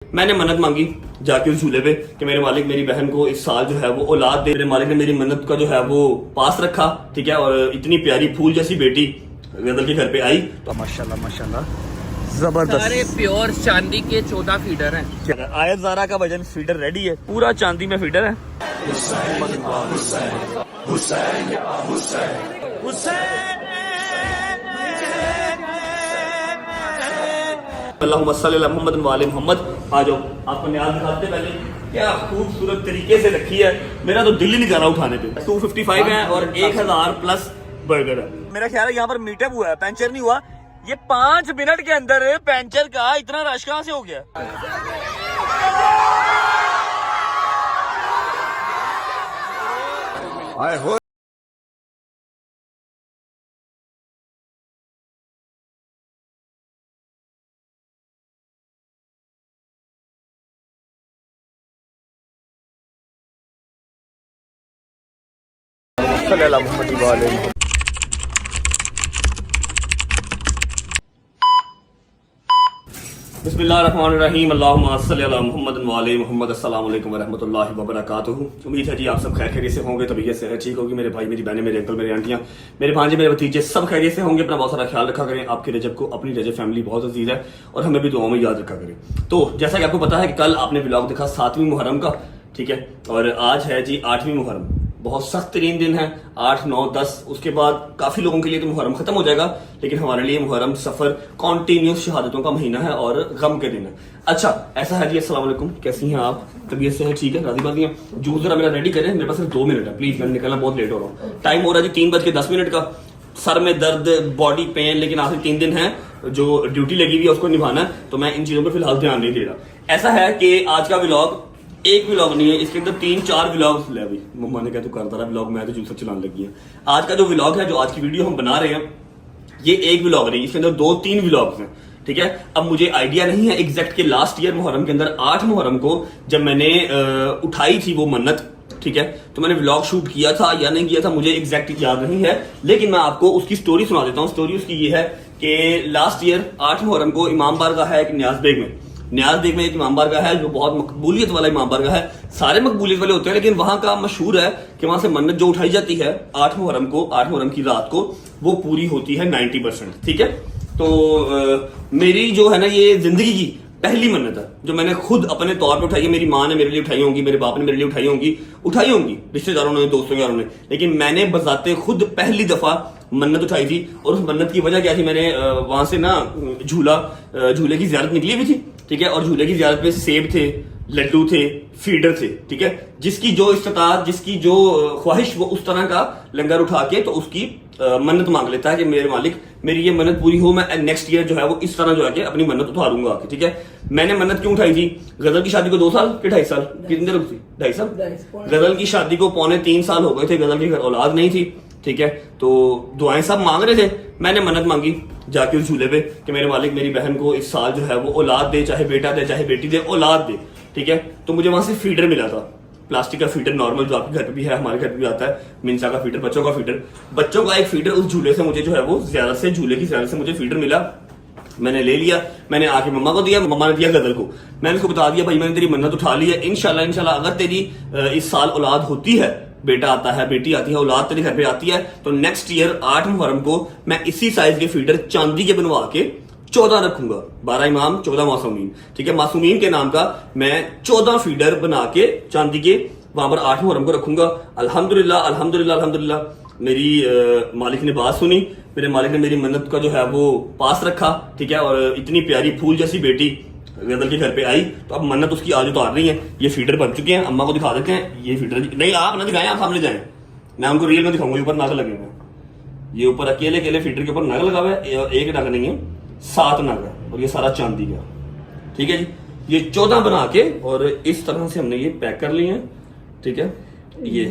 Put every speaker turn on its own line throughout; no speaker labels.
मैंने मन्नत मांगी जाके उस झूले पे कि मेरे मालिक मेरी बहन को इस साल जो है वो औलाद दे। मेरे मालिक ने मेरी मन्नत का जो है वो पास रखा, ठीक है। और इतनी प्यारी फूल जैसी बेटी गदल के घर पे आई तो माशाल्लाह माशाल्लाह जबरदस्त।
सारे प्योर चांदी के 14 फीडर हैं।
आयत ज़ारा का वजन फीडर रेडी है, पूरा चांदी में फीडर है। अल्लाहुम्मा सल्ली अला मुहम्मद व आले मुहम्मद। आ जाओ, आपको न्याज दिखाते पहले क्या खूबसूरत तरीके से रखी है। मेरा तो दिल ही नहीं कर रहा उठाने पे। 255 है और 1000 प्लस बर्गर है। मेरा ख्याल है यहाँ पर मीटअप हुआ है, पंचर नहीं हुआ। ये 5 मिनट के अंदर पंचर का इतना रश कहाँ से हो गया?
आए हो
बिस्मिल्लाहिर्रहमानिर्रहीम। अल्लाहुम्मा सल्ली अला मुहम्मद व आले मुहम्मद। अस्सलाम वालेकुम व रहमतुल्लाहि व बरकातुहू। उम्मीद है जी आप सब खैरियत से होंगे, तबीयत से ठीक होगी। मेरे भाई, मेरी बहनें, मेरे अंकल, मेरे आंटियां, मेरे भांजे, मेरे भतीजे सब खैरियत से होंगे। अपना बहुत सारा ख्याल रखा करें। आपके रजब को अपनी रजब फैमिली बहुत अजीज है और हमें भी दुआओं में याद रखा करें। तो जैसा कि आपको पता है कि कल आपने व्लॉग देखा 7वीं मुहर्रम का, ठीक है। और आज है जी 8वीं मुहर्रम। बहुत सख्त तरीन दिन है 8, 9, 10। उसके बाद काफी लोगों के लिए तो मुहर्रम खत्म हो जाएगा, लेकिन हमारे लिए मुहर्रम सफर कॉन्टिन्यूस शहादतों का महीना है और गम के दिन है। अच्छा ऐसा है जी। अस्सलाम वालेकुम, कैसी हैं आप? तबीयत से है? ठीक है, राजी बाजी हैं? जूस जरा मेरा रेडी करें, मेरे पास सिर्फ 2 मिनट है प्लीज, मैंने निकलना बहुत लेट हो रहा हूँ। टाइम हो रहा है जी 3:10 का। सर में दर्द, बॉडी पेन, लेकिन आखिर 3 दिन है जो ड्यूटी लगी हुई है उसको निभाना है, तो मैं इन चीजों पर फिलहाल ध्यान नहीं दे रहा। ऐसा है कि आज का व्लॉग एक व्लॉग नहीं है, इसके अंदर 3-4 व्लॉग्स ले। अभी मम्मा ने कहा तू करता रहा व्लॉग, मैं तो जूसर चलाने लगी है। आज का जो व्लॉग है, जो आज की वीडियो हम बना रहे हैं, ये एक व्लॉग नहीं, इसके अंदर 2-3 व्लॉग्स हैं, ठीक है। अब मुझे आइडिया नहीं है एग्जैक्ट के लास्ट ईयर मुहर्रम के अंदर 8 मुहर्रम को जब मैंने उठाई थी वो मन्नत, ठीक है, तो मैंने व्लॉग शूट किया था या नहीं किया था मुझे एग्जैक्ट याद नहीं है, लेकिन मैं आपको उसकी स्टोरी सुना देता हूँ। स्टोरी उसकी ये है कि लास्ट ईयर 8 मुहर्रम को इमाम बारगाह है एक न्याज बेग में एक इमाम बारगाह है जो बहुत मकबूलियत वाला इमाम बारगाह है। सारे मकबूलियत वाले होते हैं, लेकिन वहां का मशहूर है कि वहां से मन्नत जो उठाई जाती है 8 मुहर्रम की रात को, वो पूरी होती है 90%, ठीक है। तो मेरी जो है ना ये जिंदगी की पहली मन्नत है जो मैंने खुद अपने तौर पे उठाई है। मेरी माँ ने मेरे लिए उठाई होंगी, मेरे बाप ने मेरे लिए उठाई होंगी, रिश्तेदारों ने, दोस्तों यारों ने, लेकिन मैंने बजाते खुद पहली दफा मन्नत उठाई थी। और उस मन्नत की वजह क्या थी, मैंने वहां से ना झूले की ज़ियारत निकली हुई थी, ठीक है। और झूले की ज़ियारत पे सेब थे, लड्डू थे, फीडर थे, ठीक है। जिसकी जो इस्तात, जिसकी जो ख्वाहिश, वो उस तरह का लंगर उठा के तो उसकी मन्नत मांग लेता है कि मेरे मालिक मेरी ये मन्नत पूरी हो, मैं नेक्स्ट ईयर जो है वो इस तरह जो है कि अपनी मन्नत उतारूंगा, ठीक है। मैंने मन्नत क्यों उठाई थी? गजल की शादी को 2 साल कि 2.5 साल, कितनी देर थी? 2.5 साल। गजल की शादी को 3.25 साल हो गए थे। गजल के घर औलाद नहीं थी, ठीक है। तो दुआएं सब मांग रहे थे। मैंने मन्नत मांगी जाके उस झूले पे कि मेरे मालिक मेरी बहन को इस साल जो है वो औलाद दे, चाहे बेटा दे चाहे बेटी दे, औलाद दे, ठीक है। तो मुझे वहां से फीडर मिला था, प्लास्टिक का फीडर, नॉर्मल जो आपके घर पे भी है, हमारे घर पे भी आता है, मिंसा का फीडर, बच्चों का फीडर। बच्चों का एक फीडर उस झूले से मुझे जो है वो झूले की ज़्यादा से मुझे फीडर मिला। मैंने ले लिया, मैंने आके मम्मा को दिया, मम्मा ने दिया गदल को। मैंने उसको बता दिया भाई मैंने तेरी मन्नत उठा ली है, इंशाल्लाह अगर तेरी इस साल औलाद होती है, बेटा आता है, बेटी आती है, औलाद तेरे घर पे आती है, तो नेक्स्ट ईयर 8 मुहर्रम को मैं इसी साइज के फीडर चांदी के बनवा के 14 रखूंगा। 12 इमाम 14 मासूमीन, ठीक है। मासूमीन के नाम का मैं 14 फीडर बना के चांदी के वहां पर 8 मुहर्रम को रखूंगा। अल्हम्दुलिल्लाह मेरी मालिक ने बात सुनी, मेरे मालिक ने मेरी मन्नत का जो है वो पास रखा, ठीक है। और इतनी प्यारी फूल जैसी बेटी गदल के घर पे आई, तो अब मन्नत उसकी आज उतार रही है। ये फीडर बन चुके हैं, अम्मा को दिखा देते हैं। ये फीडर नहीं, आप ना दिखाएं, आप सामने जाएं, मैं उनको रियल में दिखाऊंगा। ऊपर नग लगे हुए, ये ऊपर अकेले फीडर के ऊपर नग लगा हुआ है, एक नग नहीं है, 7 नग है, और ये सारा चांदी का, ठीक है जी। ये 14 बना के और इस तरह से हमने ये पैक कर लिए हैं, ठीक है। ये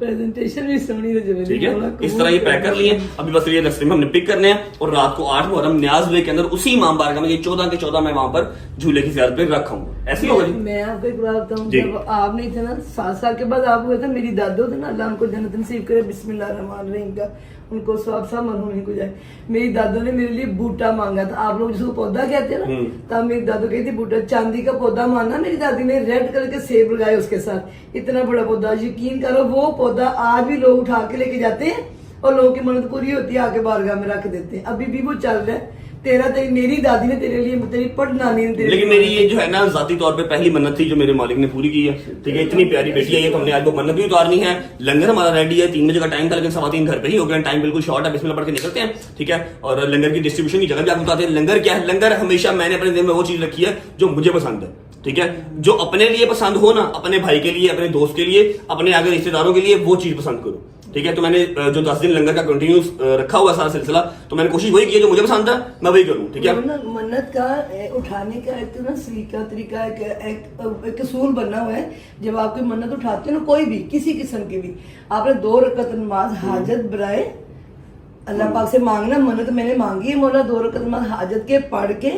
प्रेजेंटेशन भी सोनी,
ठीक है, इस तरह ये पैक कर लिए। अभी बस ये रस्ते में हमने पिक करने हैं और रात को 8 मुहर्रम न्याज बेग के अंदर उसी इमाम बारगाह में ये 14 के 14 मैं वहां पर झूले की ज़ियारत पे रखा हूँ। ऐसे ही होगा जी।
मैं आपको एक बात बताऊं, जब आप नहीं थे ना, 7 साल के बाद आप हुए थे, मेरी दादो थे ना, अल्लाह उनको जन्नत नसीब करे, बिस्मिल्लाह रहमान रहीम का, उनको सब मरहूम को जाए। मेरी दादू ने मेरे लिए बूटा मांगा था, आप लोग जिसको पौधा कहते हैं ना, तब मेरी दादू कहती थी बूटा, चांदी का पौधा मांगा। मेरी दादी ने रेड कलर के सेब लगाए उसके साथ, इतना बड़ा पौधा। यकीन करो वो पौधा आज भी लोग उठा के लेके जाते हैं और लोगों की मन्नत पूरी होती है, आके बारगाह में रख देते हैं। अभी भी वो चल रहा है। मेरी दादी ने तेरे लिए, तेरी पढ़नानी ने तेरे
लेकिन मेरी ये जो है ना जाती तौर पे पहली मन्नत थी जो मेरे मालिक ने पूरी की है। ठीक है, इतनी प्यारी बेटी है ये, तो हमने आज वो मन्नत भी उतारनी है। लंगर हमारा रेडी है, 3 बजे का टाइम था, लेकिन 3:15 घर पे ही हो गया। टाइम बिल्कुल शॉर्ट है, बिस्मिल्लाह पढ़ के निकलते हैं। ठीक है, और लंगर की डिस्ट्रीब्यूशन की जगह भी आपको बताते हैं। लंगर क्या है? लंगर हमेशा मैंने अपने दिल में वो चीज रखी है जो मुझे पसंद है। ठीक है, जो अपने लिए पसंद हो ना, अपने भाई के लिए, अपने दोस्त के लिए, अपने आगे रिश्तेदारों के लिए वो चीज पसंद करो। ठीक है, तो मैंने जो 10 दिन लंगर का कंटिन्यूस रखा हुआ सारा सिलसिला, तो मैंने कोशिश वही की है, जो मुझे पसंद है मैं वही करूँ। ठीक है,
मन्नत का उठाने का एक तो ना सलीका तरीका एक असूल बनना हुआ है। जब आप कोई मन्नत उठाते हो ना, कोई भी किसी किस्म की भी, आपने 2 रकअत नमाज हाजत बराए अल्लाह पाक से मांगना। मन्नत मैंने मांगी है मौला, 2 रकअत नमाज हाजत के पढ़ के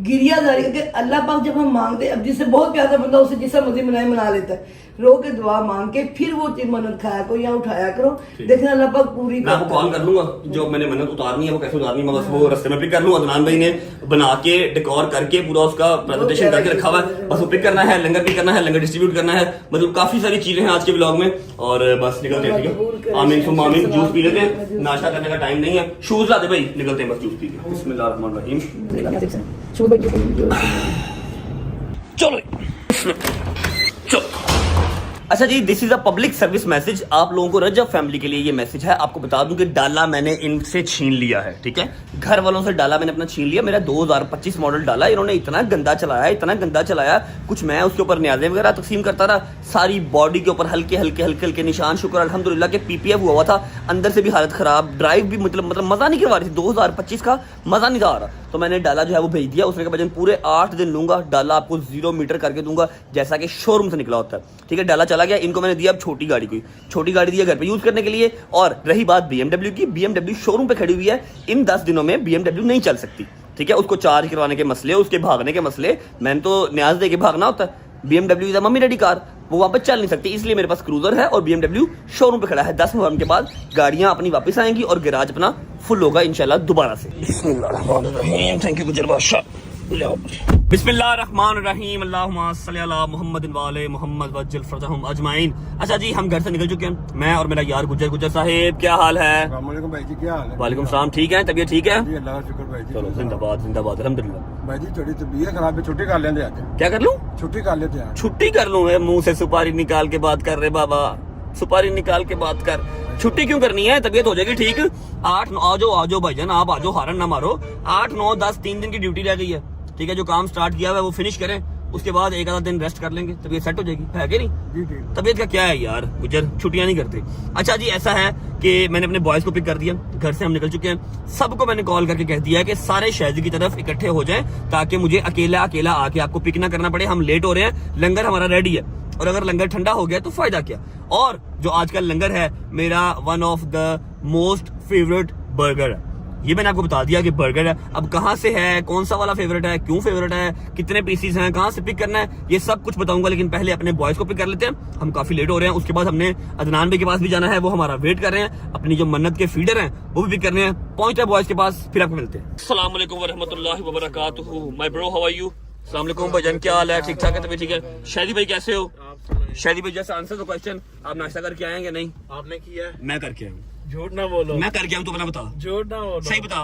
गिरियादारी करके। अल्लाह पाक जब हम मांगते, अब जिससे बहुत प्यारा बंदा उसे जिससे मर्जी मना लेता है, रो के दुआ मांग के फिर वो चीज मन्नत खाया करो या उठाया करो, देखना अल्लाह पाक पूरी।
मैं आपको कॉल कर लूंगा जो मैंने मन्नत उतारनी है वो कैसे उतारनी है, मैं बस वो रास्ते में पिक कर लूंगा। अदनान भाई ने बना के डेकोर करके पूरा उसका प्रेजेंटेशन करके रखा हुआ है, बस वो पिक करना है, लंगर पिक करना है, लंगर डिस्ट्रीब्यूट करना है। मतलब काफी सारी चीजें हैं आज के ब्लॉग में, और बस निकलते हैं। ठीक है, आमीन सुम्मा आमीन। जूस पी लेते हैं, नाश्ता करने का टाइम नहीं है। शूज लाते भाई, निकलते हैं बस जूस पी के। बिस्मिल्लाहिर्रहमानिर्रहीम। चलो चलो। अच्छा जी, this is a public service message. आप लोगों को, रजब फैमिली के लिए ये मैसेज है। आपको बता दूं कि डाला मैंने इनसे छीन लिया है। ठीक है, घर वालों से डाला मैंने अपना छीन लिया। मेरा 2025 मॉडल डाला इन्होंने इतना गंदा चलाया, इतना गंदा चलाया, कुछ मैं उसके ऊपर न्याज़ें वगैरह तकसीम करता रहा, सारी बॉडी के ऊपर हल्के हल्के निशान। शुक्र अल्हम्दुलिल्लाह के पीपीएफ हुआ था, अंदर से भी हालत खराब, ड्राइव भी मतलब मजा नहीं करवा रही थी। 2025 का मजा नहीं आ रहा, तो मैंने डाला जो है वो भेज दिया। उसने कहा भाईजान पूरे 8 दिन लूंगा, डाला आपको 0 मीटर करके दूंगा जैसा कि शोरूम से निकला होता है। ठीक है, डाला चला गया। इनको मैंने दिया अब छोटी गाड़ी, कोई छोटी गाड़ी दिया घर पे यूज करने के लिए। और रही बात BMW की, BMW शोरूम पे खड़ी हुई है। इन 10 दिनों में BMW नहीं चल सकती। ठीक है, उसको चार्ज करवाने के मसले, उसके भागने के मसले, मैंने तो न्याज दे के भागना होता है। BMW is mummy daddy car, वो वहां पर चल नहीं सकती, इसलिए मेरे पास क्रूजर है और BMW शोरूम पे खड़ा है। 10 नवंबर के बाद गाड़ियां अपनी वापस आएंगी और गैराज अपना फुल होगा इंशाल्लाह दोबारा से। बिस्मिल्लाहिर्रहमानिर्रहीम। थैंक यू गुजर बादशाह। बिस्मिल्लाहिर्रहमानिर्रहीम। अल्लाहुम्मा सल्ली अला मुहम्मदिन व आले मुहम्मद वज्जल फरजहुम अजमाइन। अच्छा जी, हम घर से निकल चुके हैं, मैं और मेरा यार गुजर साहिब। क्या हाल है?
वालेकुम भाई जी, क्या हाल है?
वालेकुम सलाम। ठीक है, तबीयत ठीक है?
जी अल्लाह का शुक्र भाई जी।
चलो जिंदाबाद जिंदाबाद अल्हम्दुलिल्लाह।
भाई जी थोड़ी तबीयत खराब है, छुट्टी कर लेंगे आज।
क्या कर लूं?
छुट्टी कर लेते हैं।
छुट्टी कर लूं? मुंह से सुपारी निकाल के बात कर रहे बाबा, सुपारी निकाल के बात कर। छुट्टी क्यों करनी है? तबीयत हो जाएगी ठीक। 8-9 आ जाओ भाईजान, आप आ जाओ, हारन ना मारो। 8-9-10 3 दिन की ड्यूटी रह गई है। ठीक है, जो काम स्टार्ट किया हुआ है वो फिनिश करें, उसके बाद एक आधा दिन रेस्ट कर लेंगे, तबीयत सेट हो जाएगी, है कि नहीं?
जी ठीक।
तबीयत का क्या है यार गुजर, छुट्टियां नहीं करते। अच्छा जी, ऐसा है कि मैंने अपने बॉयज को पिक कर दिया, घर से हम निकल चुके हैं। सबको मैंने कॉल करके कह दिया है कि सारे शहर की तरफ इकट्ठे हो जाएं, ताकि मुझे अकेला आके आपको पिक ना करना पड़े। हम लेट हो रहे हैं, लंगर हमारा रेडी है, और अगर लंगर ठंडा हो गया तो फायदा क्या। और जो आजकल लंगर है मेरा one of the most favourite burger है, ये मैंने आपको बता दिया कि बर्गर है। अब कहाँ से है, कौन सा वाला फेवरेट है, क्यों फेवरेट है, कितने पीसीस हैं, कहाँ से पिक करना है, ये सब कुछ बताऊंगा। लेकिन पहले अपने बॉयज को पिक कर लेते हैं, हम काफी लेट हो रहे हैं। उसके बाद हमने अदनान भाई के पास भी जाना है, वो हमारा वेट कर रहे हैं। अपनी जो मन्नत के फीडर हैं वो भी पिक करने हैं। पहुंचते हैं बॉयज के पास, फिर आपको मिलते हैं। अस्सलाम वालेकुम व रहमतुल्लाहि व बरकातुहू। My bro, how are you? अस्सलाम वालेकुम भाईजान, क्या हाल है? ठीक ठाक है, तभी ठीक है। शादी भाई कैसे हो? शादी भाई जैसे आंसर द क्वेश्चन, आप नाश्ता करके आए हैं या नहीं?
आपने किया?
मैं करके आया हूँ।
झूठ ना बोलो।
मैं करके आया हूँ, तो अपना बता।
झूठ ना बोलो।
सही बता,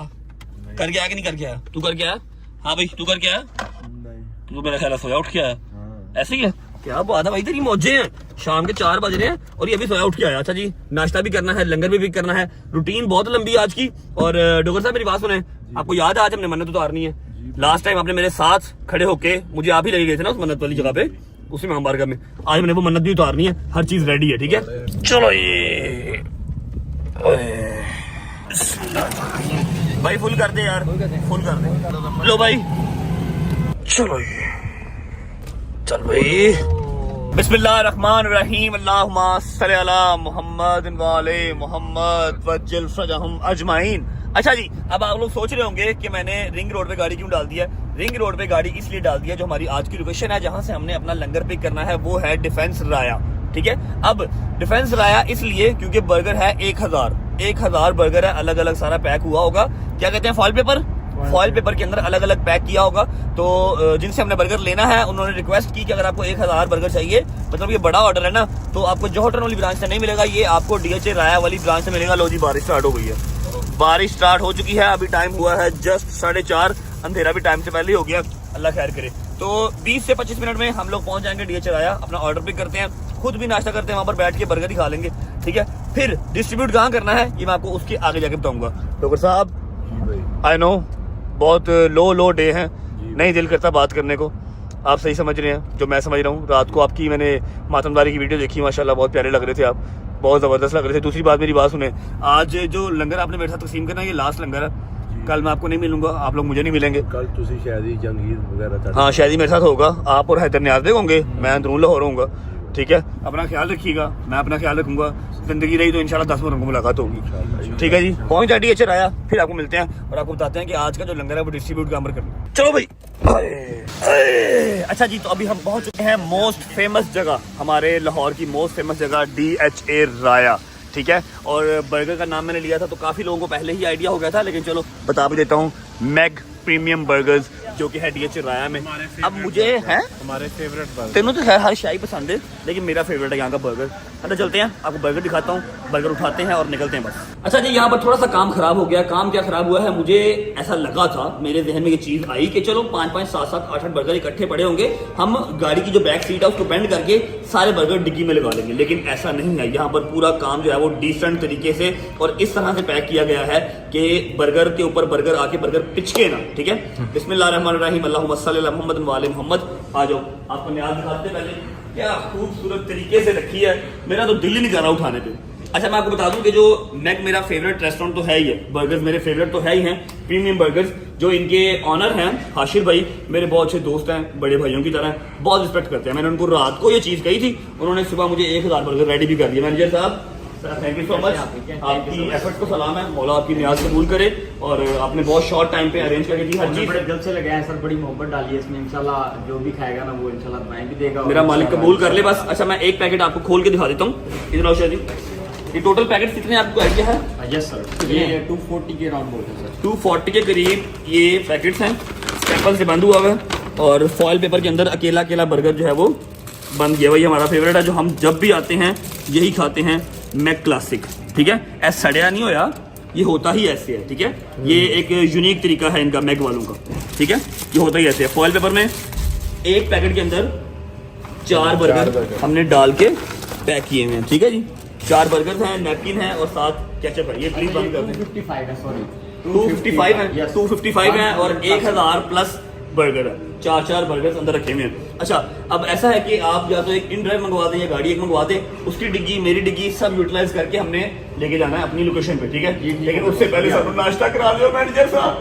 करके आया कि नहीं करके आया? तू करके आया? हाँ भाई, तू करके आया?
नहीं।
तू तो मेरा ख्याल है सोया उठ के आया।
हाँ।
ऐसे ही है? क्या बात है भाई, तेरी मौजे हैं। शाम के 4 बज रहे हैं और ये अभी सोया उठ के आया। अच्छा जी, नाश्ता भी करना है, लंगर भी करना है, रूटीन बहुत लंबी आज की। और डोगर साहब मेरी बात सुने, आपको याद है आज हमने मन्नत उतारनी है? लास्ट टाइम आपने मेरे साथ खड़े होके मुझे आप ही लगे गए थे ना उस मन्नत वाली जगह पे, उसी में बारगाह में। आज मैंने वो मन्नत भी उतारनी है, हर चीज रेडी है। ठीक है, चलो ये भाई फुल कर दे यार, फुल कर दे। लो भाई, चलो ये चल भाई। बिस्मिल्लाहिर्रहमानिर्रहीम। अल्लाहुम्मा सल्ली अला मुहम्मद व आले मुहम्मद वज्जल फरजहुम अजमाइन। अच्छा जी, अब आप लोग सोच रहे होंगे कि मैंने रिंग रोड पे गाड़ी क्यों डाल दिया। रिंग रोड पे गाड़ी इसलिए डाल दिया, जो हमारी आज की लोकेशन है जहां से हमने अपना लंगर पिक करना है वो है डिफेंस राया। ठीक है, अब डिफेंस राया इसलिए क्योंकि बर्गर है 1000 1000 बर्गर है, अलग अलग सारा पैक हुआ होगा, क्या कहते हैं, फॉइल पेपर के अंदर अलग अलग पैक किया होगा। तो जिनसे हमने बर्गर लेना है उन्होंने रिक्वेस्ट की कि अगर आपको 1000 बर्गर चाहिए, मतलब ये बड़ा ऑर्डर है ना, तो आपको जौहर वाली ब्रांच से नहीं मिलेगा, ये आपको DHA राया वाली ब्रांच से मिलेगा। लो जी, बारिश स्टार्ट हो गई है, बारिश स्टार्ट हो चुकी है, अभी टाइम हुआ है जस्ट 4:30, अंधेरा भी टाइम से पहले ही हो गया, अल्लाह खैर करे। तो 20 से 25 मिनट में हम लोग पहुंच जाएंगे DHA राया, अपना ऑर्डर पिक करते हैं, खुद भी नाश्ता करते हैं, वहां पर बैठ के बर्गर ही खा लेंगे, ठीक है। फिर डिस्ट्रीब्यूट कहाँ करना है ये मैं आपको उसके आगे जाके बताऊंगा। डॉक्टर साहब, आई नो बहुत लो डे है, नहीं दिल करता बात करने को, आप सही समझ रहे हैं, जो मैं समझ रहा हूँ। रात को आपकी मैंने मातमदारी की वीडियो देखी, माशाल्लाह बहुत प्यारे लग रहे थे आप, बहुत ज़बरदस्त लग रहे थे। दूसरी बात, मेरी बात सुने, आज जो लंगर आपने मेरे साथ तकसीम करना है ये लास्ट लंगर है, कल मैं आपको नहीं मिलूंगा, आप लोग मुझे नहीं मिलेंगे।
कल तुसी शायद जंगीर वगैरह,
हाँ शायद मेरे साथ होगा, आप और हैदर न्याज होंगे, मैं अंदरून लाहौर होऊंगा, ठीक है। अपना ख्याल रखिएगा, मैं अपना ख्याल रखूंगा, जिंदगी रही तो इंशाल्लाह 10 मिनट को मुलाकात होगी, ठीक है जी। पहुंच जा DHA राया, फिर आपको मिलते हैं और आपको बताते हैं कि आज का जो लंगर है वो डिस्ट्रीब्यूट का अमर करना। चलो भाई। अच्छा जी, तो अभी हम पहुंच चुके हैं मोस्ट फेमस जगह, हमारे लाहौर की मोस्ट फेमस जगह DHA राया, ठीक है। और बर्गर का नाम मैंने लिया था तो काफी लोगों को पहले ही आइडिया हो गया था, लेकिन चलो बता भी देता हूँ, मैग प्रीमियम बर्गर्स जो कि है DHA राया में। अब मुझे है
हमारे फेवरेट बर्गर,
तेनों तो खैर हर शाही पसंद है, लेकिन मेरा फेवरेट है यहाँ का बर्गर। अंदर चलते हैं, आपको बर्गर दिखाता हूँ, बर्गर उठाते हैं और निकलते हैं बस। अच्छा जी, यहाँ पर थोड़ा सा काम खराब हो गया। काम क्या खराब हुआ है, मुझे ऐसा लगा था, मेरे जहन में ये चीज आई कि चलो 5-5, 7-7, 8-8 बर्गर इकट्ठे पड़े होंगे, हम गाड़ी की जो बैक सीट है उसको बेंड करके सारे बर्गर डिग्गी में लगा लेंगे, लेकिन ऐसा नहीं है। यहाँ पर पूरा काम जो है वो डिसेंट तरीके से और इस तरह से पैक किया गया है कि बर्गर के ऊपर बर्गर आके बर्गर पिचके ना, ठीक है। बिस्मिल्लाहिर्रहमानिर्रहीम, अल्लाहुम्मा सल्ली अला मुहम्मद व आले मुहम्मद। आ जाओ, आपको न्याज दिखाते पहले, क्या खूबसूरत तरीके से रखी है, मेरा तो दिल ही नहीं कर रहा उठाने पे। अच्छा, मैं आपको बता दूं कि जो मैक मेरा फेवरेट रेस्टोरेंट तो है ही है, बर्गर्स मेरे फेवरेट तो है ही हैं, प्रीमियम बर्गर्स। जो इनके ऑनर हैं हाशिर भाई, मेरे बहुत अच्छे दोस्त हैं, बड़े भाइयों की तरह, बहुत रिस्पेक्ट करते हैं। मैंने उनको रात को ये चीज़ कही थी, उन्होंने सुबह मुझे 1000 बर्गर रेडी भी कर दिया। मैनेजर साहब, थैंक यू सो मच, आपकी एफर्ट को सलाम है, मौला आपकी न्याज कबूल करे, और आपने बहुत शॉर्ट टाइम पे अरेंज करके दी हर चीज।
बड़े दिल से लगे हैं सर, बड़ी मोहब्बत डाली है इसमें, इंशाल्लाह जो भी खाएगा ना वो इंशाल्लाह दुआएं भी देगा,
मेरा मालिक कबूल कर ले बस। अच्छा, मैं एक पैकेट आपको खोल के दिखा देता हूँ, इधर आओ शायद। ये टोटल पैकेट कितने आपको आइडिया है?
यस सर, ये 240 के राउंड बोलते हैं सर,
240 के करीब ये पैकेट्स हैं, स्टेपल से बंद हुआ हुआ है, और फॉइल पेपर के अंदर अकेला अकेला बर्गर जो है वो बंद किया। वही हमारा फेवरेट है, जो हम जब भी आते हैं यही खाते हैं, मैक क्लासिक, ठीक है। ऐसा सड़िया नहीं होया, ये होता ही ऐसे है, ठीक है। ये एक यूनिक तरीका है इनका मैक वालों का, ठीक है। ये होता ही ऐसे है। फॉइल पेपर में एक पैकेट के अंदर 4 बर्गर हमने डाल के पैक किए हुए हैं, ठीक है जी। 4 बर्गर हैं, नैपकिन है और साथ केचप है। ये प्लीज बंद कर दें।
255 है, सॉरी
255 है, 255 है और 1000 प्लस बर्गर है, 4 बर्गर अंदर रखे हुए हैं। अच्छा, अब ऐसा है कि आप या तो एक इन ड्राइव मंगवा दें या गाड़ी एक मंगवा दें, उसकी डिग्गी मेरी डिग्गी सब यूटिलाइज करके हमने लेके जाना है अपनी लोकेशन पे, ठीक है। लेकिन उससे पहले सानू नाश्ता करा दो मैनेजर साहब,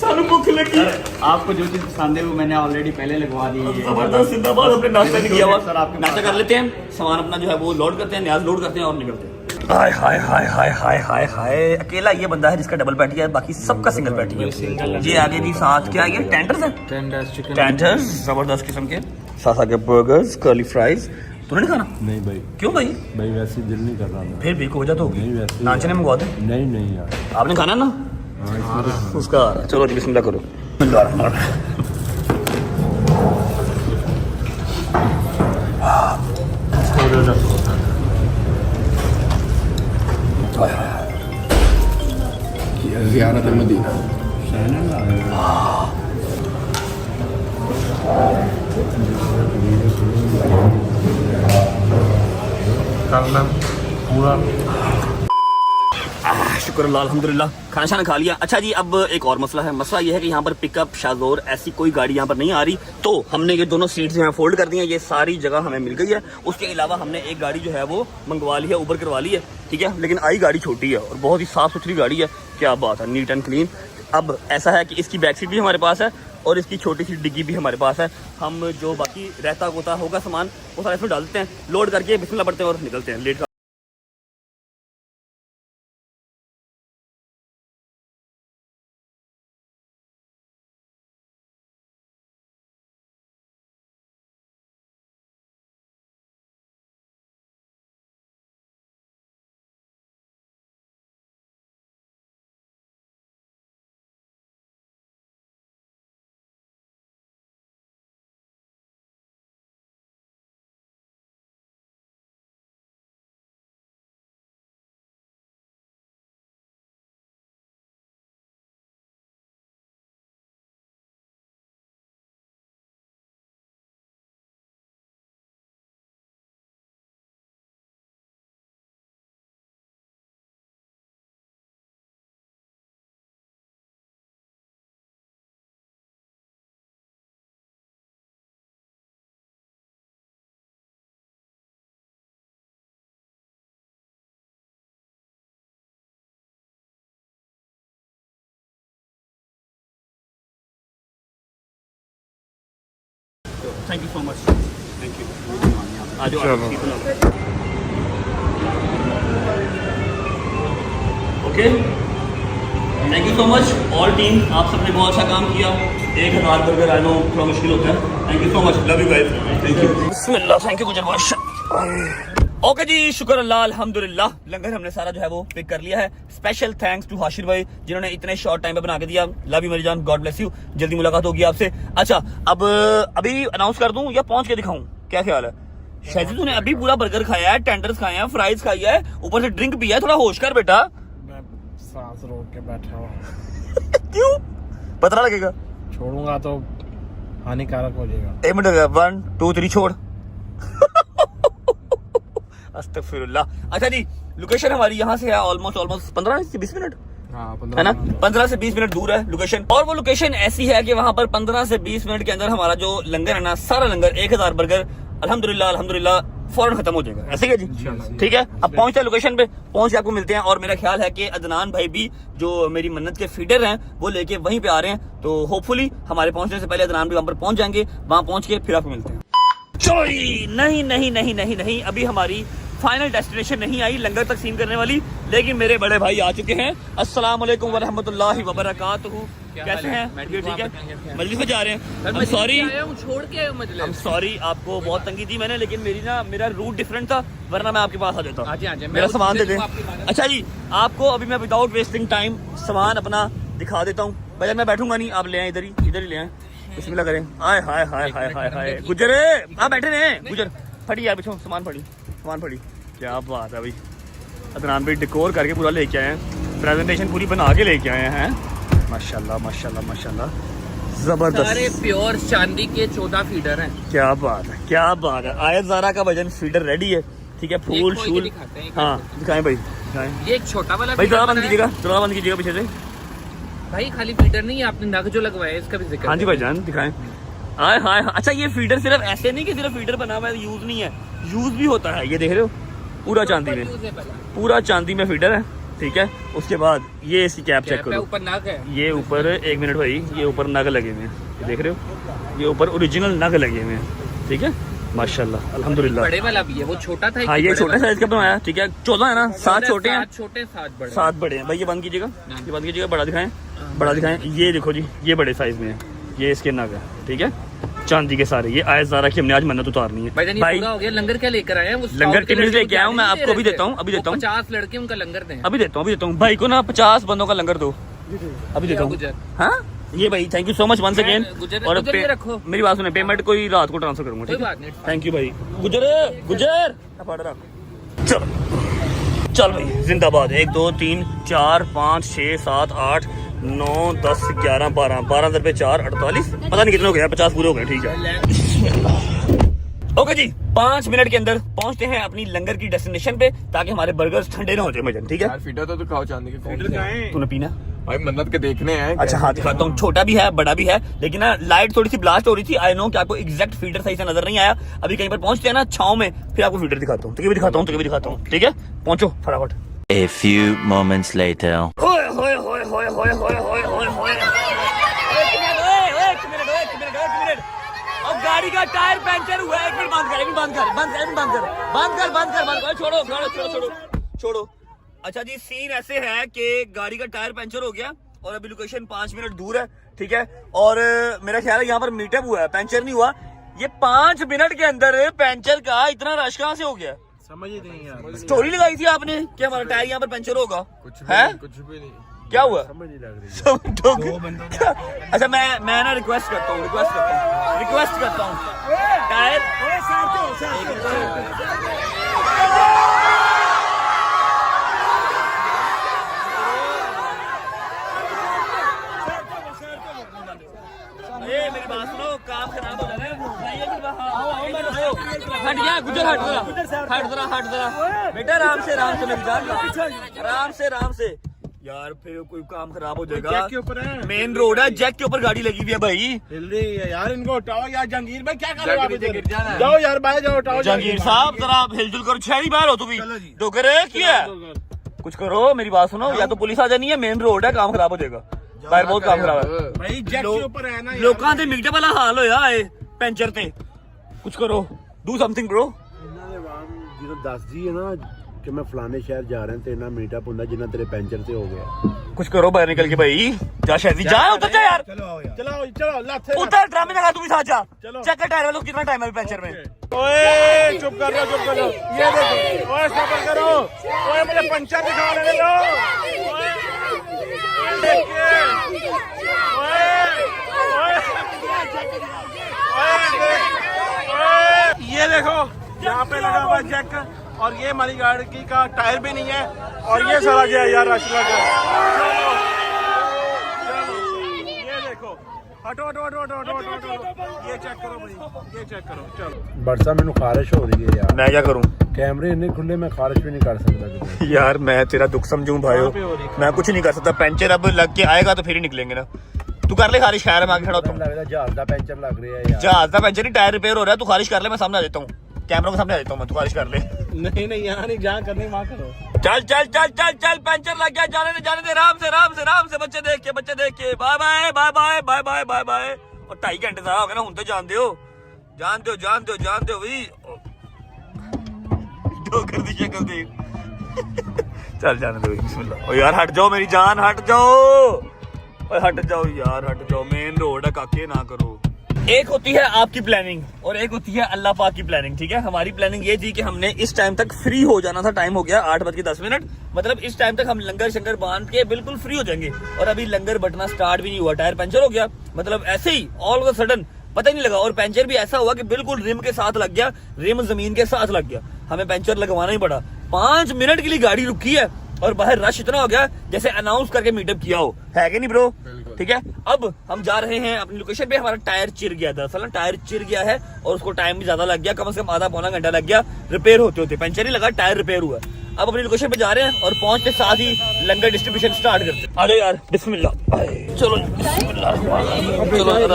सानू भूख लगी है।
आपको जो चीज पसंद है वो मैंने ऑलरेडी पहले लगवा दी है।
जबरदस्त, जिंदाबाद। हमने नाश्ता नहीं किया हुआ, नाश्ता कर लेते हैं, सामान अपना जो है वो लोड करते हैं, न्याज लोड करते हैं और निकलते हैं। हाय हाय हाय हाय हाय हाय हाय, अकेला ये बंदा है जिसका डबल पैटी है, बाकी सबका सिंगल पैटी है। ये आगे जी साथ क्या है, ये टेंडर्स है, टेंडर्स जबरदस्त किस्म के, साथ आगे बर्गर्स, कर्ली फ्राइज। तूने नहीं खाना?
नहीं भाई,
क्यों भाई?
भाई वैसे दिल नहीं कर रहा मैं।
फिर भी वजह तो
नहीं वैसे
नाचने मंगवा दे।
नहीं यार,
आपने खाना ना? उसका चलो जी, बिस्मिल्लाह करो।
ज़ियारत मदीना करना पूरा।
शुक्र अल्लाह, अल्हम्दुलिल्लाह, खाना शाना खा लिया। अच्छा जी, अब एक और मसला है। मसला ये है कि यहाँ पर पिकअप, शाज़ोर ऐसी कोई गाड़ी यहाँ पर नहीं आ रही, तो हमने ये दोनों सीट्स जो हैं फोल्ड कर दी हैं, ये सारी जगह हमें मिल गई है। उसके अलावा हमने एक गाड़ी जो है वो मंगवा ली है, उबर करवा ली है, ठीक है। लेकिन आई गाड़ी छोटी है और बहुत ही साफ़ सुथरी गाड़ी है, क्या बात है, नीट एंड क्लीन। अब ऐसा है कि इसकी बैक सीट भी हमारे पास है और इसकी छोटी सी डिग्गी भी हमारे पास है। हम जो बाकी रहता गोता होगा सामान वो सारा इसमें डाल देते हैं, लोड करके बिस्मिल्लाह पढ़ते हैं और निकलते हैं। Let thank you so much, thank you. आ जाओ okay, thank you so much all team, आप सबने बहुत अच्छा काम किया। 1000 बर्गर आई नो थोड़ा मुश्किल होता है। Thank you so much, love you guys, thank you. Bismillah, thank you गुजर बादशाह। ओके जी, शुक्र अल्लाह, अल्हम्दुलिल्लाह, लंगर हमने सारा जो है वो पिक कर लिया है। स्पेशल थैंक्स टू हाशिर भाई जिन्होंने इतने शॉर्ट टाइम पे बना के दिया। लव यू मेरी जान, गॉड ब्लेस यू, जल्दी मुलाकात होगी आपसे। अच्छा, अब अभी अनाउंस कर दूं या पहुंच के दिखाऊं, क्या ख्याल है? शायद तूने अभी पूरा बर्गर खाया है, टेंडर्स खाए हैं, फ्राइज खाई है, ऊपर से ड्रिंक पिया है, थोड़ा होश कर बेटा।
मैं सांस रोक के बैठा हूँ।
क्यों? पता लगेगा,
छोड़ूंगा तो हानिकारक हो जाएगा।
1 मिनट, 1 2 3 छोड़। अस्तगफिरुल्लाह। अच्छा जी, लोकेशन हमारी यहाँ से है ऑलमोस्ट 15 से 20 मिनट है ना, 15 से 20 मिनट दूर है लोकेशन। और वो लोकेशन ऐसी है कि वहां पर 15 से 20 मिनट के अंदर हमारा जो लंगर है ना, सारा लंगर 1000 बर्गर अल्हम्दुलिल्लाह अल्हम्दुलिल्लाह फौरन खत्म हो जाएगा। ऐसे है जी, ठीक है। अब पहुंचते हैं लोकेशन पे, पहुंच के आपको मिलते हैं। और मेरा ख्याल है कि अदनान भाई भी जो मेरी मन्नत के फीडर हैं वो लेके वहीं पे आ रहे हैं, तो होपफुली हमारे पहुंचने से पहले अदनान भी वहां पर पहुंच जाएंगे। वहां पहुंच के फिर आपको मिलते हैं। चलो नहीं नहीं नहीं नहीं नहीं, अभी हमारी फाइनल डेस्टिनेशन नहीं आई लंगर तकसीम करने वाली, लेकिन मेरे बड़े भाई आ चुके हैं। अस्सलाम वालेकुम व रहमतुल्लाहि व बरकातहू। कैसे हैं? ये ठीक है, मजलिस में जा रहे हैं। I'm sorry,
छोड़ के मजलिस।
I'm sorry, आपको बहुत तंगी दी मैंने, लेकिन मेरा रूट डिफरेंट था, वरना मैं आपके पास आ जाता। मेरा सामान दे दें। अच्छा जी, आपको अभी मैं विदाउट वेस्टिंग टाइम सामान अपना दिखा देता हूँ। भैया मैं बैठूंगा नहीं, आप ले आए, इधर ही ले आए, बिस्मिल्लाह करें। हाय हाय हाय हाय हाय हाय, गुजर आप बैठे रहे, गुजर फटी यार, पीछे सामान फड़ी। क्या बात है भाई, अदनान भाई डेकोर करके पूरा लेके आए हैं, प्रेजेंटेशन पूरी बना के लेके आए हैं। माशाल्लाह माशाल्लाह माशाल्लाह, जबरदस्त।
सारे प्योर चांदी के 14 फीडर हैं।
क्या बात है, क्या बात है। आयत ज़ारा का वजन फीडर रेडी है, ठीक है। फूल
एक खोल के
शूल,
दिखाते हैं,
हाँ दिखाएं भाई, दिखाएं
ये एक छोटा वाला
भाई।
फीडर
जरा बंद
बनाया
कीजिएगा, जरा बंद कीजिएगा पीछे से।
भाई खाली फीडर नहीं है, आपने नग जो लगवाया है इसका भी जिक्र
हाँ जी भाई जान, दिखाएं। हाय हाय, अच्छा ये फीडर सिर्फ ऐसे नहीं कि सिर्फ फीडर बना हुआ है, यूज नहीं है, यूज भी होता है। ये देख रहे हो, पूरा चांदी में, पूरा चांदी में फीडर है, ठीक है। उसके बाद ये इसकी कैप चेक करो,
ऊपर नग है,
ये ऊपर 1 मिनट भाई, ये ऊपर नग लगे हुए हैं, ये देख रहे हो, ये ऊपर ओरिजिनल नग लगे हुए हैं, ठीक है। माशाल्लाह अल्हम्दुलिल्लाह।
बड़े वाला भी है, वो छोटा था।
हाँ ये छोटा साइज का बनाया, ठीक है। 14 है ना, 7 छोटे हैं, 7 बड़े हैं भाई। ये बंद कीजिएगा, ये बंद कीजिएगा, बड़ा दिखाएं, बड़ा दिखाएं। ये देखो जी, ये बड़े साइज में है, ये इसके नग है, ठीक है, चांदी के सारे। ये आयत ज़ारा की हमने आज मन्नत उतारनी है
भाई। हो गया, लंगर क्या लेकर आए हैं? वो
लंगर टिमिल लेके आया हूँ मैं, आपको अभी देता हूँ,
50 लड़के उनका लंगर दें,
अभी देता हूँ भाई को ना, 50 बंदों का लंगर दो, अभी देता हूँ। हाँ ये भाई, thank you so much once again. और
रखो,
मेरी बात सुने, पेमेंट कोई रात को ट्रांसफर करूंगा, ठीक है। थैंक यू भाई। गुजर चल भाई, जिंदाबाद। 1 2 3 4 5 6 7 8 9 10 11 12 10 पे 4 48, पता नहीं कितने हो गया, 50 पूरे हो गए, ठीक है। ओके जी, 5 मिनट के अंदर पहुंचते हैं अपनी लंगर की डेस्टिनेशन पे, ताकि हमारे बर्गर्स ठंडे ना हो जाए मजन, ठीक है।
फीडर तो दिखाओ चांदी के, कौन से हैं?
तूने पीना
भाई मन्नत के देखने हैं।
अच्छा हाँ दिखाता हूँ, छोटा भी है बड़ा भी है, लेकिन ना लाइट थोड़ी सी ब्लास्ट हो रही थी। आई नो कि आपको एग्जैक्ट फीडर सही से नजर नहीं आया। अभी कहीं पर पहुंचते हैं ना छाव में, फिर आपको फीडर दिखाता हूँ, तो भी दिखाता हूँ, ठीक है। पहुंचो फटाफट।
A few moments later.
होए होए होए होए होए होए होए होए होए, एक मिनट, अब गाड़ी का टायर पंचर हुआ है। 1 मिनट बंद कर, छोड़ो। अच्छा जी, सीन ऐसे है कि गाड़ी का टायर पंचर हो गया और अभी लोकेशन 5 मिनट दूर है, ठीक है। और मेरा ख्याल है यहाँ पर मीटअप हुआ है, पंचर नहीं हुआ। ये 5 मिनट के अंदर पंचर का इतना रश कहाँ से हो गया?
समझ ही नहीं यार।
स्टोरी लगाई थी आपने कि हमारा टायर यहाँ पर पंचर होगा,
कुछ भी नहीं।
क्या हुआ?
समझ नहीं लग रही।
अच्छा मैं ना रिक्वेस्ट करता हूँ टायर मेरी बात सुनो, काम खराब हो जाएगा। हट गया गुजर, हट जरा बेटा, आराम से मेरी जान, आराम से यार, फिर कोई काम खराब हो जाएगा।
जैक के ऊपर है,
मेन रोड है, जैक के ऊपर गाड़ी लगी हुई है भाई।
जल्दी यार इनको उठाओ यार। जहांगीर भाई क्या कर रहे हो आप इधर? जाओ यार बाहर जाओ, उठाओ
जहांगीर साहब, जरा हिलजुल करो, शहरी बाहर हो, तू भी डोकर क्या कुछ करो। मेरी बात सुनो, या तो पुलिस आ जानी है, मेन रोड है, काम खराब हो जाएगा बाहर, बहुत काम खराब है
भाई। जैक के ऊपर है ना,
लोकां दे मीटर वाला हाल होया है पंचर ते, कुछ करो, डू समथिंग ब्रो।
ਇਹਨਾਂ ਦੇ ਵਾਂਗ ਜਦੋਂ ਦੱਸਦੀ ਹੈ ਨਾ ਕਿ ਮੈਂ ਫਲਾਣੇ ਸ਼ਹਿਰ ਜਾ ਰਿਹਾ ਤੇਰੇ ਨਾਲ ਮੀਟਅਪ ਹੁੰਦਾ ਜਿੰਨਾ ਤੇਰੇ ਪੈਂਚਰ ਤੇ ਹੋ ਗਿਆ।
कुछ करो बाहर निकल के भाई। जा शहजी जा, उतर जा यार,
चलो लाथे
उतर, ड्रामे लगा तू भी साथ जा।
चलो।
चेक कर टायर वालों कितना टाइम है अभी पंचर में।
ओए चुप कर लो ये देखो। ओए सब्र करो। ओए मुझे पंचर दिखा लेने दो। ओए देखिए। ओए ये देखो यहाँ पे लगा हुआ जैक और ये हमारी गाड़ी का टायर भी नहीं है और ये सारा गया यार रश लगा। चलो ये देखो, हटो ये चेक करो भाई, ये चेक करो। चलो
बरसा मैनू खारिश हो रही है यार।
मैं क्या करूं
कैमरे इतने खुले मैं खारिश भी नहीं कर सकता किसी।
यार, मैं तेरा दुख समझूं भाइयों, मैं कुछ नहीं कर सकता। पंचर अब लग के आएगा तो फिर ही निकलेंगे ना। तू कर ले खारिश, खैर मैं आगे खड़ा होता हूं।
लगता जहाज का पैंचर लग रहा है यार।
जहाज का पंचर नहीं, टायर रिपेयर हो रहा है। तू खारिश कर ले, मैं सामने आ जाता हूँ, कैमरों के सामने आ जाता हूँ मैं। तू खारिश कर ले।
नहीं यहाँ नहीं, जहाँ करनी वहाँ करो।
चल पंचर लग गया, जाने दे, आराम से बच्चे देख के। बाय। और 2.5 घंटे सारा हो गया ना, हूं तो जानते हो भाई। डोगर दी शक्ल देख। चल जाने दो, बिस्मिल्लाह। ओ यार हट जाओ मेरी जान, हट जाओ यार, मेन रोड है काके, ना करो। एक होती है आपकी प्लानिंग और एक होती है अल्लाह पाक की प्लानिंग, ठीक है। हमारी प्लानिंग ये थी कि हमने इस टाइम तक फ्री हो जाना था। टाइम हो गया 8:10, मतलब इस टाइम तक हम लंगर शंकर बांध के बिल्कुल फ्री हो जाएंगे। और अभी लंगर बटना स्टार्ट भी नहीं हुआ, टायर पंचर हो गया। मतलब ऐसे ही ऑल ऑफ सडन पता ही नहीं लगा। और पंचर भी ऐसा हुआ कि बिल्कुल रिम के साथ लग गया, रिम जमीन के साथ लग गया। हमें पंचर लगवाना ही पड़ा। 5 मिनट के लिए गाड़ी रुकी है और बाहर रश इतना हो गया जैसे अनाउंस करके मीटअप किया हो, है कि नहीं ब्रो? ठीक है, अब हम जा रहे हैं अपनी लोकेशन पे। हमारा टायर चिर गया, दरअसल टायर चिर गया है और उसको टाइम भी ज्यादा लग गया, कम से कम आधा पौना घंटा लग गया रिपेयर होते। पंचर ही लगा, टायर रिपेयर हुआ। अब अपनी लोकेशन पे जा रहे हैं और पहुंचते साथ ही लंगर डिस्ट्रीब्यूशन स्टार्ट करते हैं। अरे यार बिस्मिल्लाह, चलो बिस्मिल्लाह।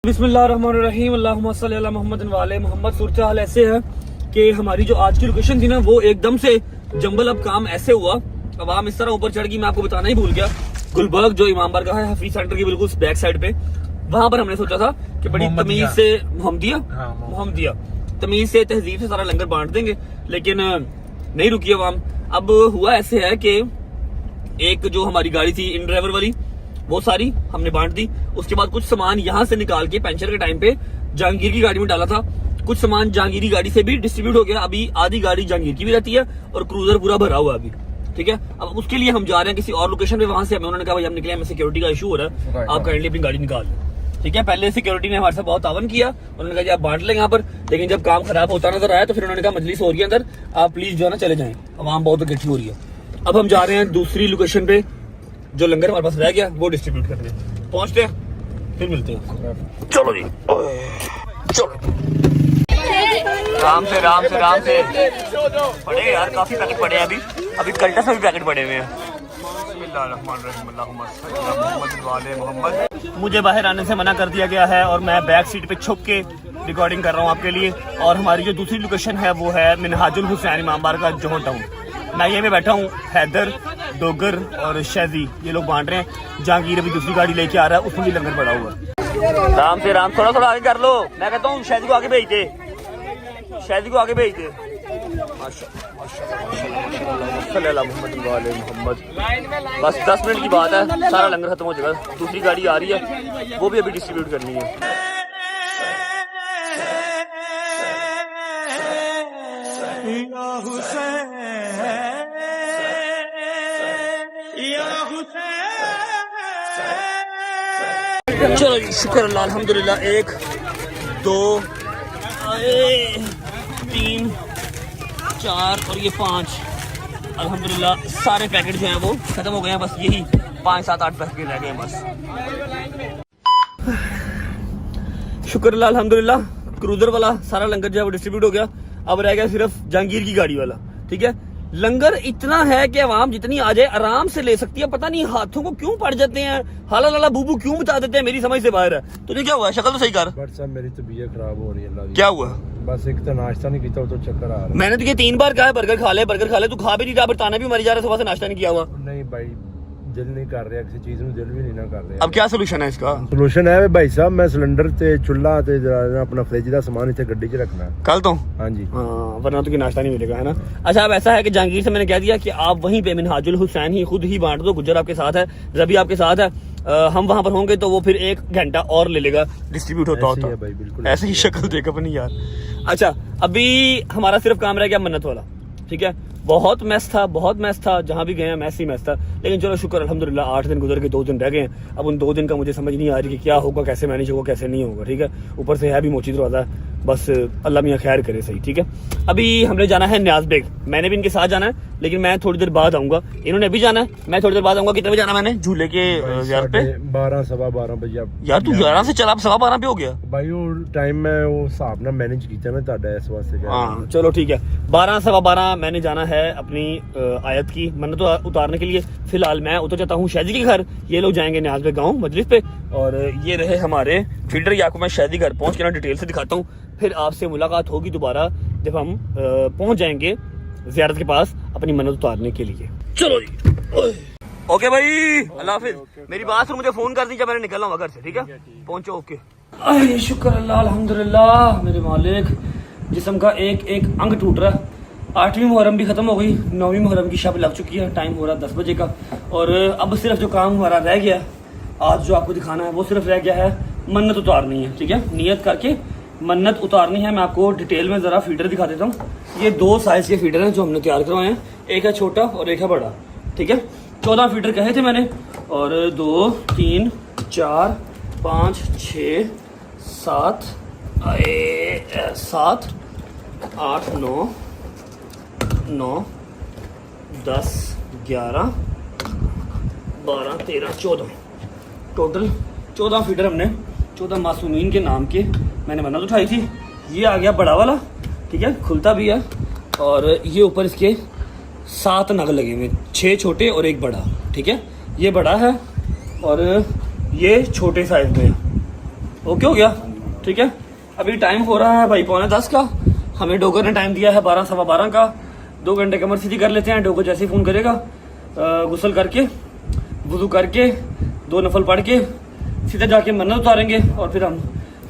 बिस्मिल्लाहिर्रहमानिर्रहीम अल्लाहुम्मा सल्ली अला मुहम्मद व आले मोहम्मद। सूरत हाल ऐसे है कि हमारी जो आज की लोकेशन थी ना वो एकदम से जंबल अब काम ऐसे हुआ, आवाम इस तरह ऊपर चढ़ गई, मैं आपको बताना ही भूल गया। गुलबर्ग जो इमाम बारगाह है हफीज सेंटर की बिल्कुल बैक साइड पे, वहां पर हमने सोचा था कि बड़ी तमीज से मोहम्मदिया तमीज से तहजीब से सारा लंगर बांट देंगे, लेकिन नहीं रुकी अवाम। अब हुआ ऐसे है कि एक जो हमारी गाड़ी थी इन ड्राइवर वाली वो सारी हमने बांट दी। उसके बाद कुछ सामान यहाँ से निकाल के पेंचर के टाइम पे जहांगीर की गाड़ी में डाला था, कुछ सामान जहांगीरी गाड़ी से भी डिस्ट्रीब्यूट हो गया। अभी आधी गाड़ी जहांगीर की भी रहती है और क्रूजर पूरा भरा हुआ है अभी, ठीक है। अब उसके लिए हम जा रहे हैं किसी और लोकेशन पे, वहां से हमें उन्होंने कहा भाई हम निकले, हमें सिक्योरिटी का इशू हो रहा है, आप काइंडली अपनी गाड़ी निकाल लें, ठीक है। पहले सिक्योरिटी ने हमारे साथ बहुत तावन किया, उन्होंने कहा जी आप बांट लें यहाँ पर, लेकिन जब काम खराब होता नजर आया तो फिर उन्होंने कहा मजलिस हो रही है अंदर, आप प्लीज जो है ना चले जाएं, आवाम बहुत इकट्ठी हो रही है। अब हम जा रहे हैं दूसरी लोकेशन पे, जो लंगर हमारे पास रह गया वो डिस्ट्रीब्यूट करने पहुंचते हैं, फिर मिलते हैं। चलो जी चलो, राम से राम से राम से पड़े यार, काफी पैकेट पड़े हैं अभी कल्टा से भी पैकेट पड़े हुए हैं। मुझे बाहर आने से मना कर दिया गया है और मैं बैक सीट पे छुप के रिकॉर्डिंग कर रहा हूँ आपके लिए। और हमारी जो दूसरी लोकेशन है वो है मिनहाजुल हुसैन इमाम बारगाह जोहर टाउन। मैं ये में बैठा हूँ, हैदर, डोगर और शैजी ये लोग बांट रहे हैं। जहांगीर अभी दूसरी गाड़ी लेके आ रहा है, उसमें भी लंगर पड़ा हुआ है। राम से राम, थोड़ा थोड़ा आगे कर लो, मैं कहता हूँ शैजी को आगे भेज दे, शैजी को आगे भेज दे। बस 10 मिनट की बात है, सारा लंगर खत्म हो जाएगा। दूसरी गाड़ी आ रही है, वो भी अभी डिस्ट्रीब्यूट करनी है। चलो जी शुक्र अल्लाह अल्हम्दुलिल्लाह, 1 2 3 4 और ये 5 अल्हम्दुलिल्लाह सारे पैकेट जो हैं वो खत्म हो गए हैं। बस यही 5 7 8 पैकेट रह गए हैं बस। शुक्र अल्लाह अल्हम्दुलिल्लाह, क्रूजर वाला सारा लंगर जो है वो डिस्ट्रीब्यूट हो गया। अब रह गया सिर्फ जहांगीर की गाड़ी वाला, ठीक है। लंगर इतना है कि आवाम जितनी आ जाए आराम से ले सकती है, पता नहीं हाथों को क्यों पड़ जाते हैं, हाला लाला बूबू क्यों बता देते हैं, मेरी समझ से बाहर है। तुझे क्या हुआ, शक्ल तो सही कर।
बट साहब मेरी तबीयत खराब हो रही है।
क्या हुआ?
बस एक तो नाश्ता नहीं किया तो चक्कर आ रहा है।
मैंने तुझे 3 बार कहा है बर्गर खा ले, बर्गर खा ले, तू खा भी नहीं रहा, बरताना भी मरी जा रहा है, सुबह से नाश्ता नहीं किया हुआ।
नहीं भाई, दिल नहीं कर रहा, किसी चीज में दिल भी नहीं ना कर रहा।
अब क्या सोल्यूशन है इसका?
सोल्यूशन है भाई साहब, मैं सिलेंडर ते चुल्हा ते अपना फ्रिज का सामान इतने गड्डी च रखना
कल तो।
हाँ जी,
हाँ, वरना तो नाश्ता नहीं मिलेगा, है ना। अच्छा अब ऐसा है कि जहांगीर से मैंने कह दिया कि आप वहीं पे मिनहाजुल हुसैन ही खुद ही बांट दो। गुज्जर आपके साथ है, रबी आपके साथ है, हम वहां पर होंगे तो वो फिर 1 घंटा और ले लेगा डिस्ट्रीब्यूट होता
है भाई, बिल्कुल
ऐसे ही शक्ल देख अपनी यार। अच्छा अभी हमारा सिर्फ काम रह गया मन्नत वाला, ठीक है। बहुत मैस था, जहां भी गए हैं मैस ही मैस था, लेकिन चलो शुक्र अल्हम्दुलिल्लाह 8 दिन गुजर के 2 दिन रह गए हैं। अब उन 2 दिन का मुझे समझ नहीं आ रही कि क्या होगा, कैसे मैनेज होगा, कैसे नहीं होगा, ठीक है। ऊपर से है भी मोची दरवाजा, बस अल्लाह मियां खैर करे, सही, ठीक है। अभी हमने जाना है न्याज बेग, मैंने भी इनके साथ जाना है, लेकिन मैं थोड़ी देर बाद आऊंगा, इन्होंने भी जाना है, मैं थोड़ी देर बाद आऊंगा। कितने बजे जाना मैंने झूले के यार पे?
12 सवा 12 बजे।
यार तू 11 से चला, अब 12:15 पे हो गया
भाई। वो टाइम मैं वो हिसाब ना मैनेज किया ना ताड़ा, इस वास्ते।
हाँ चलो ठीक है, 12 सवा 12 मैंने जाना है अपनी आयत की मन्नत उतारने के लिए। फिलहाल मैं उतर जाता हूँ शैदी के घर, ये लोग जाएंगे न्याज बेग गाँव मजलिस पे, और ये रहे हमारे फील्डर। आपको मैं शैदी घर पहुंच के ना डिटेल से दिखाता हूँ, फिर आपसे मुलाकात होगी दोबारा जब हम पहुंच जाएंगे ज़ियारत के पास अपनी मन्नत उतारने के लिए। चलो जी, ओके भाई, अल्लाह हाफिज। मेरी बात सुन, मुझे फोन कर दीजिए, मैंने निकलना होगा घर से, ठीक है। पहुंचो, ओके। अरे शुक्र अल्लाह अल्हम्दुलिल्लाह मेरे मालिक, जिस्म का एक एक अंग टूट रहा है। 8वीं मुहर्रम भी खत्म हो गई, 9वीं मुहर्रम की शब लग चुकी है, टाइम हो रहा है 10 बजे का। और अब सिर्फ जो काम हमारा रह गया आज जो आपको दिखाना है वो सिर्फ रह गया है मन्नत उतारनी है, ठीक है। नियत करके मन्नत उतारनी है। मैं आपको डिटेल में ज़रा फीडर दिखा देता हूँ। ये 2 साइज़ के फीडर हैं जो हमने तैयार करवाए हैं, एक है छोटा और एक है बड़ा, ठीक है। 14 फीडर कहे थे मैंने, और 2 3 4 5 6 7 7 8 9 9 10 11 12 13 14 टोटल 14 फीडर हमने 14 मासूमीन के नाम के मैंने मन्नत उठाई थी। ये आ गया बड़ा वाला, ठीक है, खुलता भी है, और ये ऊपर इसके 7 नग लगे हुए, 6 छोटे और 1 बड़ा, ठीक है। ये बड़ा है और ये छोटे साइज में, ओके हो गया, ठीक है। अभी टाइम हो रहा है भाई 9:45 का। हमें डोगर ने टाइम दिया है 12 सवा 12 का। 2 घंटे कमर सीधी कर लेते हैं। डोगर जैसे ही फ़ोन करेगा गुस्ल करके वुज़ू करके 2 नफल पढ़ के सीधे जाके मन्नत उतारेंगे और फिर हम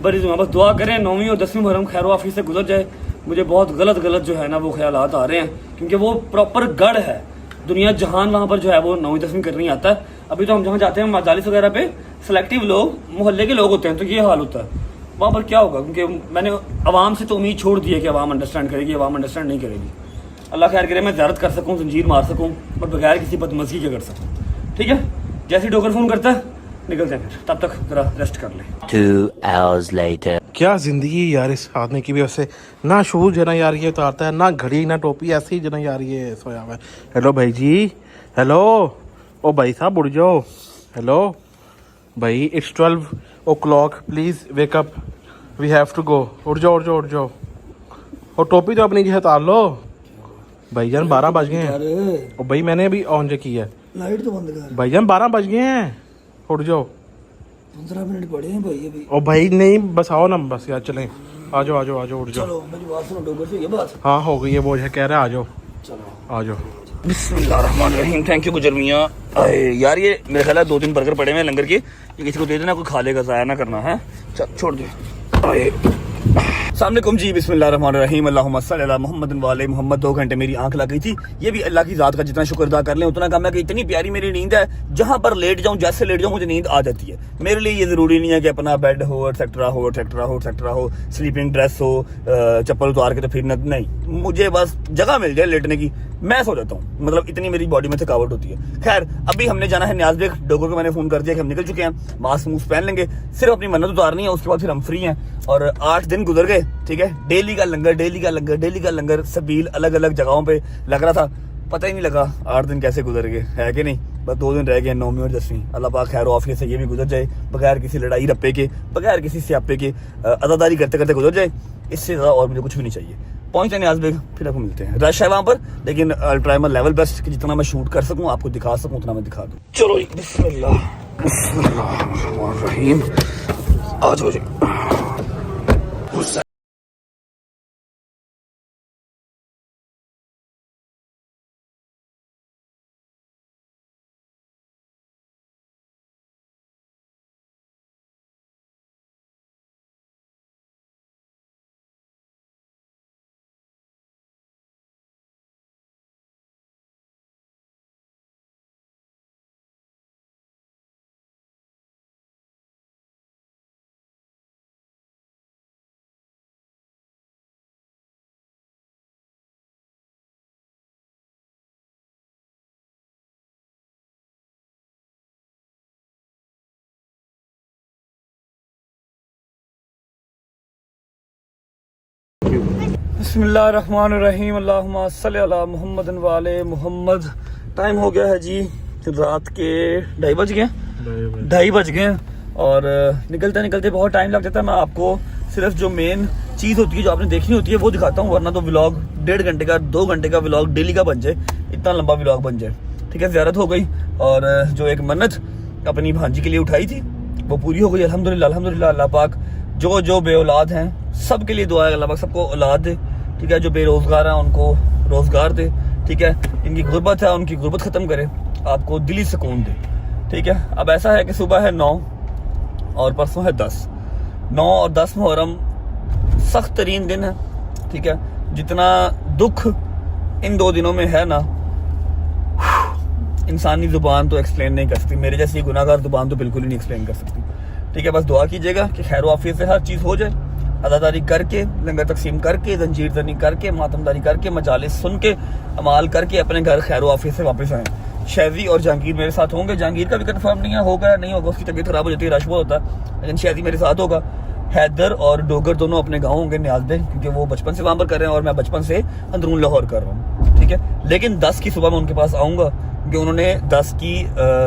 बड़ी दुआ बस दुआ करें 9वीं और 10वीं मुहर्रम खैर वाफी से गुजर जाए। मुझे बहुत गलत जो है ना वो ख्यालात आ रहे हैं, क्योंकि वो प्रॉपर गढ़ है, दुनिया जहान वहाँ पर जो है वो 9वीं 10वीं करने आता है। अभी तो हम जहाँ जाते हैं मजालिस वगैरह पे सेलेक्टिव लोग मोहल्ले के लोग होते हैं, तो ये हाल होता है। वहाँ पर क्या होगा, क्योंकि मैंने आवाम से तो उम्मीद छोड़ दी है कि आवाम अंडरस्टैंड करेगी, आवाम अंडरस्टैंड नहीं करेगी। अल्लाह खैर करे मैं ज़्यारत कर सकूँ, जंजीर मार सकूँ, बट बगैर किसी बदमज़गी के कर सकूँ, ठीक है। जैसे ही डोगर फ़ोन करता है निकलते हैं, फिर तब तक ज़रा रेस्ट कर लें।
2 hours later.
क्या ज़िंदगी यार इस आदमी की भी। वैसे ना शूज़ है ना यार ये उतारता है, ना घड़ी ना टोपी, ऐसी जना यार ये सोया हुआ है। हेलो भाई जी, हेलो, ओ भाई साहब उठ जाओ। हेलो भाई, it's 12 o'clock, please wake up, we have to go. उठ जाओ उठ जाओ उठ जाओ। और टोपी तो अपनी जो उतार लो भाईजान, 12 बज गए हैं। और भाई मैंने अभी ऑन जो की है,
लाइट तो बंद कर
भाईजान 12 बज गए हैं, उठ जाओ।
15 मिनट पड़े हैं भाई अभी।
ओ भाई नहीं, बस आओ ना, बस यार चलें, आ जाओ आ जाओ आ जाओ, उठ जाओ।
चलो मेरी बात सुनो, डोगर से ये बात
हाँ हो गई है, वो है कह रहा है आ जाओ,
चलो
आ जाओ।
बिस्मिल्लाहिर्रहमानिर्रहीम। थैंक यू गुजर मियाँ। यार ये मेरे ख्याल है 2-3 बर्गर पड़े हुए हैं लंगर के, ये किसी को दे देना, कोई खा लेगा, ज़ाया ना करना है। चल छोड़ दे। अस्सलामुअलैकुम जी, बिस्मिल्लाहिर्रहमानिर्रहीम, अल्लाहुम्मा सल्ली अला मुहम्मद व आले मुहम्मद। 2 घंटे मेरी आंख लग गई थी। ये भी अल्लाह की ज़ात का जितना शुक्र अदा कर लें उतना कम है कि इतनी प्यारी मेरी नींद है, जहाँ पर लेट जाऊँ, जैसे लेट जाऊँ मुझे नींद आ जाती है। मेरे लिए ये ज़रूरी नहीं है कि अपना बेड हो, एक्सेट्रा हो, एक्सेट्रा हो, एक्सेट्रा हो, स्लीपिंग ड्रेस हो, चप्पल उतार के तो फिर नहीं, मुझे बस जगह मिल जाए लेटने की, मैं सो जाता हूँ। मतलब इतनी मेरी बॉडी में थकावट होती है। खैर अभी हमने जाना है न्याज़ बेग। डोगर को मैंने फ़ोन कर दिया कि हम निकल चुके हैं, मास्क मूस्क पहन लेंगे, सिर्फ अपनी मन्नत उतारनी है, उसके बाद फिर हम फ्री हैं। और 8 दिन गुजर गए, ठीक है। डेली का लंगर, डेली का लंगर, डेली का लंगर, सबील अलग अलग जगहों पे लग रहा था, पता ही नहीं लगा 8 दिन कैसे गुजर गए, है कि नहीं। बस 2 दिन रह गए 9वीं और 10वीं। अल्लाह पाक खैर आफियत से ये भी गुजर जाए, बगैर किसी लड़ाई रप्पे के, बगैर किसी स्यापे के, अदादारी करते करते गुजर जाए। इससे ज़्यादा और मुझे कुछ भी नहीं चाहिए। पहुँचते न्याज़ बेग, फिर आपको मिलते हैं। रश है वहाँ पर, लेकिन ट्राई माय लेवल बेस्ट कि जितना मैं शूट कर सकूँ, आपको दिखा सकूँ, उतना मैं दिखा दूँ। चलो जी, बिस्मिल्लाह बिस्मिल्लाहिर्रहमानिर्रहीम, आ जाओ जी। बिस्मिल्लाहिर्रहमानिर्रहीम, अल्लाहुम्मा सल्ली अला मुहम्मद व आले मुहम्मद। टाइम हो गया है जी रात के 2:30 बज गए, 2:30 बज गए और निकलते निकलते बहुत टाइम लग जाता है। मैं आपको सिर्फ जो मेन चीज़ होती है, जो आपने देखनी होती है, वो दिखाता हूँ, वरना तो व्लॉग 1.5 घंटे का 2 घंटे का व्लॉग डेली का बन जाए, इतना लंबा व्लॉग बन जाए, ठीक है। ज़ियारत हो गई और जो एक मन्नत अपनी भांजी के लिए उठाई थी वो पूरी हो गई, अल्हम्दुलिल्लाह अल्हम्दुलिल्लाह। अल्लाह पाक जो बे औलाद हैं सब के लिए दुआ है, अल्लाह पाक सबको औलाद दे, ठीक है। जो बेरोज़गार हैं उनको रोज़गार दे, ठीक है। इनकी गुर्बत है, उनकी गुर्बत ख़त्म करे, आपको दिली सुकून दे, ठीक है। अब ऐसा है कि सुबह है 9 और परसों है 10। 9 और 10 मुहर्रम सख्त तरीन दिन है, ठीक है। जितना दुख इन 2 दिनों में है ना, इंसानी ज़ुबान तो एक्सप्लेन नहीं कर सकती, मेरे जैसी गुनाहगार ज़ुबान तो बिल्कुल ही नहीं एक्सप्लेन कर सकती, ठीक है। बस दुआ कीजिएगा कि खैर वाफियत से हर चीज़ हो जाए, अदादारी करके, लंगर तकसीम करके, जंजीर जनी करके, मातमदारी करके, मजालिस सुन के, अमाल करके अपने घर खैर वाफियत से वापस आएँ। शैजी और जहांगीर मेरे साथ होंगे। जहांगीर का भी कंफर्म नहीं है, होगा नहीं होगा, उसकी तबीयत खराब हो जाती है, रश बहुत होता है, लेकिन शैजी मेरे साथ होगा। हैदर और डोगर दोनों अपने गाँव होंगे न्याज़ बेग, क्योंकि वो बचपन से वहाँ पर कर रहे हैं और मैं बचपन से अंदरून लाहौर कर रहा हूँ, ठीक है। लेकिन 10 की सुबह मैं उनके पास आऊँगा, क्योंकि उन्होंने 10 की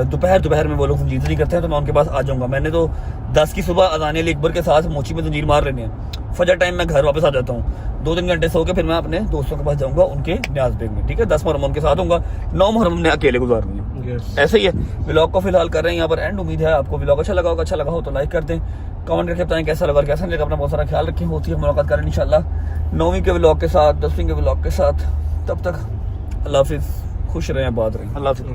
दोपहर में वो लोग जंजीर नहीं करते हैं, तो मैं उनके पास आ जाऊँगा। मैंने तो 10 की सुबह अज़ान अली अकबर के साथ मोची में जंजीर मार लेने हैं, फजर टाइम मैं घर वापस आ जाता हूँ, 2-3 घंटे सो के फिर मैं अपने दोस्तों के पास जाऊँगा उनके न्याज़ बेग में, ठीक है। 10 मुहर्रम उनके साथ होगा, 9 मुहर्रम ने अकेले गुजारनी है। ऐसे ही है। व्लॉग को फिलहाल कर रहे हैं यहाँ पर एंड। उम्मीद है आपको व्लॉग अच्छा लगा होगा, अच्छा लगा हो तो लाइक कर दें, कमेंट करके बताएं कैसा लगा और कैसा नहीं लगा। अपना बहुत सारा ख्याल रखें, होती है मुलाकात करें इंशाल्लाह 9वीं के व्लॉग के साथ, 10वीं के व्लॉग के साथ। तब तक अल्लाह हाफिज़, खुश रहें, आबाद रहें।
अल्लाह हाफिज़।